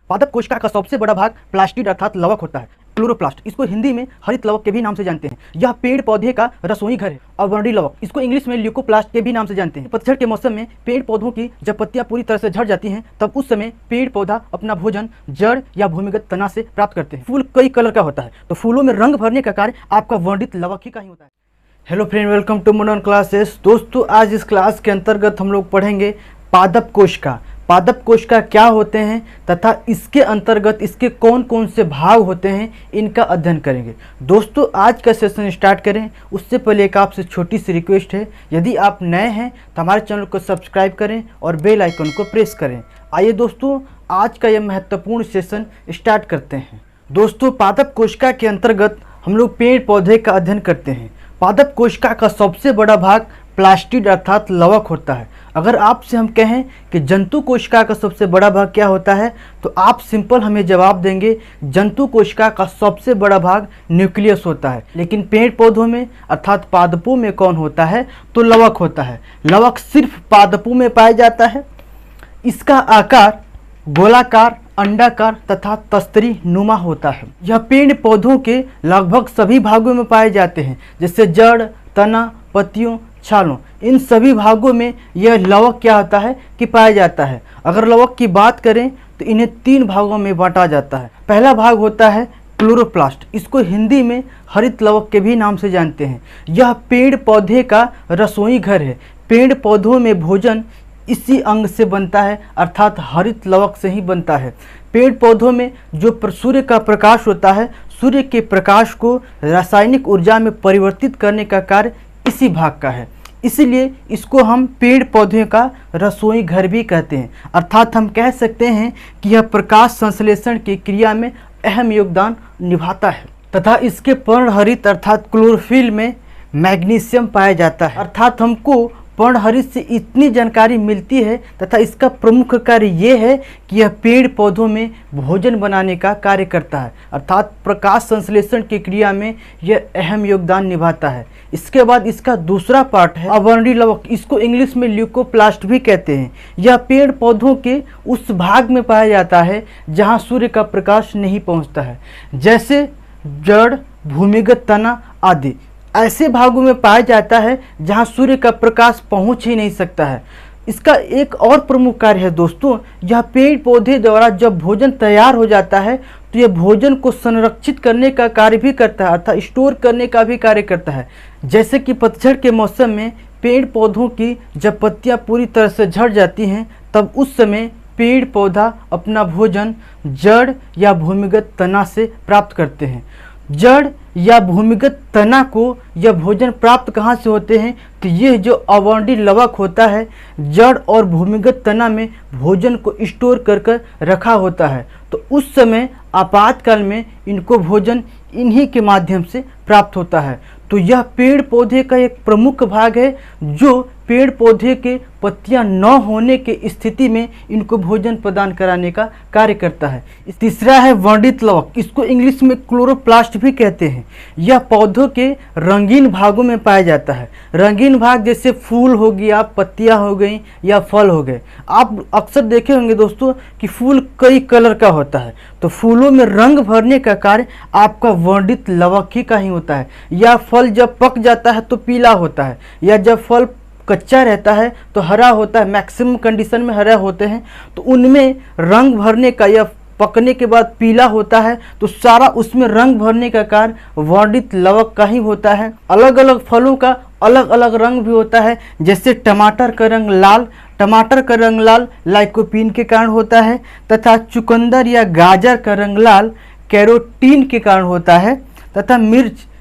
पादप कोशिका का सबसे बड़ा भाग प्लास्टिड अर्थात लवक होता है, क्लोरोप्लास्ट। इसको हिंदी में हरित लवक के भी नाम से जानते हैं। यह पेड़ पौधे का रसोई घर है। अवर्णी लवक, इसको इंग्लिश में ल्यूकोप्लास्ट के भी नाम से जानते हैं। पतझड़ के मौसम में पेड़ पौधों की जब पत्तियां पूरी तरह से झड़ जाती हैं, तब उस समय पेड़ पौधा अपना भोजन जड़ या भूमिगत तना से प्राप्त करते हैं। फूल कई कलर का होता है, तो फूलों में रंग भरने का कार्य आपका वर्णित लवक ही का ही होता है। Hello friend, welcome to modern classes. दोस्तों, आज इस क्लास के अंतर्गत हम लोग पढ़ेंगे पादप कोशिका। पादप कोशिका क्या होते हैं तथा इसके अंतर्गत इसके कौन कौन से भाग होते हैं, इनका अध्ययन करेंगे। दोस्तों, आज का सेशन स्टार्ट करें उससे पहले एक आपसे छोटी सी रिक्वेस्ट है। यदि आप नए हैं तो हमारे चैनल को सब्सक्राइब करें और बेल आइकन को प्रेस करें। आइए दोस्तों, आज का यह महत्वपूर्ण सेशन स्टार्ट करते हैं। दोस्तों, पादप कोशिका के अंतर्गत हम लोग पेड़ पौधे का अध्ययन करते हैं। पादप कोशिका का सबसे बड़ा भाग प्लास्टिड अर्थात लवक होता है। अगर आपसे हम कहें कि जंतु कोशिका का सबसे बड़ा भाग क्या होता है, तो आप सिंपल हमें जवाब देंगे जंतु कोशिका का सबसे बड़ा भाग न्यूक्लियस होता है। लेकिन पेड़ पौधों में अर्थात पादपों में कौन होता है, तो लवक होता है। लवक सिर्फ पादपों में पाया जाता है। इसका आकार गोलाकार, अंडाकार तथा तस्तरी नुमा होता है। यह पेड़ पौधों के लगभग सभी भागों में पाए जाते हैं, जैसे जड़, तना, पत्तियों, छालों। इन सभी भागों में यह लवक क्या होता है कि पाया जाता है। अगर लवक की बात करें तो इन्हें 3 भागों में बांटा जाता है। पहला भाग होता है क्लोरोप्लास्ट। इसको हिंदी में हरित लवक के भी नाम से जानते हैं। यह पेड़ पौधे का रसोई घर है। पेड़ पौधों में भोजन इसी अंग से बनता है, अर्थात हरित लवक से ही बनता है। पेड़ पौधों में जो सूर्य का प्रकाश होता है, सूर्य के प्रकाश को रासायनिक ऊर्जा में परिवर्तित करने का कार्य इसी भाग का है। इसलिए इसको हम पेड़ पौधे का रसोई घर भी कहते हैं। अर्थात हम कह सकते हैं कि यह प्रकाश संश्लेषण की क्रिया में अहम योगदान निभाता है तथा इसके पर्णहरित अर्थात क्लोरोफिल में मैग्नीशियम पाया जाता है। अर्थात हमको पर्णहरित से इतनी जानकारी मिलती है तथा इसका प्रमुख कार्य ये है कि यह पेड़ पौधों में भोजन बनाने का कार्य करता है, अर्थात प्रकाश संश्लेषण की क्रिया में यह अहम योगदान निभाता है। इसके बाद इसका दूसरा पार्ट है अवर्णी लवक। इसको इंग्लिश में ल्यूकोप्लास्ट भी कहते हैं। यह पेड़ पौधों के उस भाग में पाया जाता है जहाँ सूर्य का प्रकाश नहीं पहुँचता है, जैसे जड़, भूमिगत तना आदि। ऐसे भागों में पाया जाता है जहां सूर्य का प्रकाश पहुंच ही नहीं सकता है। इसका एक और प्रमुख कार्य है दोस्तों, यह पेड़ पौधे द्वारा जब भोजन तैयार हो जाता है तो यह भोजन को संरक्षित करने का कार्य भी करता है, अर्थात स्टोर करने का भी कार्य करता है। जैसे कि पतझड़ के मौसम में पेड़ पौधों की जब पत्तियां पूरी तरह से झड़ जाती हैं, तब उस समय पेड़ पौधा अपना भोजन जड़ या भूमिगत तना से प्राप्त करते हैं। जड़ या भूमिगत तना को यह भोजन प्राप्त कहाँ से होते हैं, तो यह जो अवर्णी लवक होता है, जड़ और भूमिगत तना में भोजन को स्टोर कर रखा होता है। तो उस समय आपातकाल में इनको भोजन इन्हीं के माध्यम से प्राप्त होता है। तो यह पेड़ पौधे का एक प्रमुख भाग है जो पेड़ पौधे के पत्तियां न होने की स्थिति में इनको भोजन प्रदान कराने का कार्य करता है। तीसरा है वर्णित लवक। इसको इंग्लिश में क्लोरोप्लास्ट भी कहते हैं। यह पौधों के रंगीन भागों में पाया जाता है। रंगीन भाग जैसे फूल हो गया, पत्तियां हो गई या फल हो गए। आप अक्सर देखे होंगे दोस्तों कि फूल कई कलर का होता है, तो फूलों में रंग भरने का कार्य आपका वर्णित लवक ही का ही होता है। या फल जब पक जाता है तो पीला होता है, या जब फल कच्चा रहता है तो हरा होता है। मैक्सिमम कंडीशन में हरा होते हैं, तो उनमें रंग भरने का या पकने के बाद पीला होता है, तो सारा उसमें रंग भरने का कार्य वर्णित लवक का ही होता है। अलग अलग फलों का अलग अलग रंग भी होता है। जैसे टमाटर का रंग लाल, टमाटर का रंग लाल लाइकोपीन के कारण होता है, तथा चुकंदर या गाजर का रंग लाल कैरोटीन के कारण होता है। तथा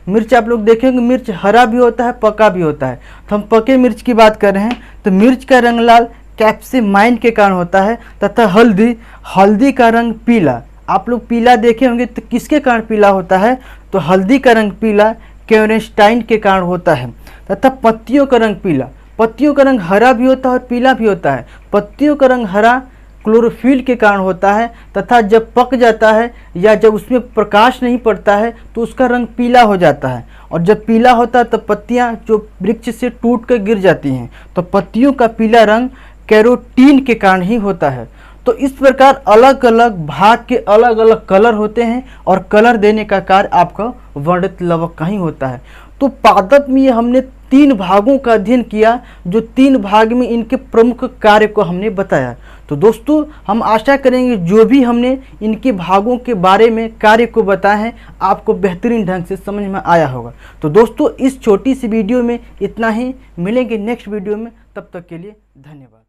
मिर्च आप लोग देखेंगे, मिर्च हरा भी होता है, पका भी होता है। तो हम पके मिर्च की बात कर रहे हैं, तो मिर्च का रंग लाल कैप्सिमाइन के कारण होता है। तथा हल्दी का रंग पीला, आप लोग पीला देखे होंगे, तो किसके कारण पीला होता है, तो हल्दी का रंग पीला क्योरेस्टाइन के कारण होता है। तथा पत्तियों का रंग पीला, पत्तियों का रंग हरा भी होता है और पीला भी होता है। पत्तियों का रंग हरा क्लोरोफिल के कारण होता है, तथा जब पक जाता है या जब उसमें प्रकाश नहीं पड़ता है तो उसका रंग पीला हो जाता है। और जब पीला होता है तो पत्तियां जो वृक्ष से टूट कर गिर जाती हैं, तो पत्तियों का पीला रंग कैरोटीन के कारण ही होता है। तो इस प्रकार अलग अलग भाग के अलग अलग कलर होते हैं और कलर देने का कार्य आपका वर्णित लवक का ही होता है। तो पादप में ये हमने 3 भागों का अध्ययन किया, जो 3 भाग में इनके प्रमुख कार्य को हमने बताया। तो दोस्तों हम आशा करेंगे जो भी हमने इनके भागों के बारे में कार्य को बताया है आपको बेहतरीन ढंग से समझ में आया होगा। तो दोस्तों इस छोटी सी वीडियो में इतना ही, मिलेंगे नेक्स्ट वीडियो में, तब तक के लिए धन्यवाद।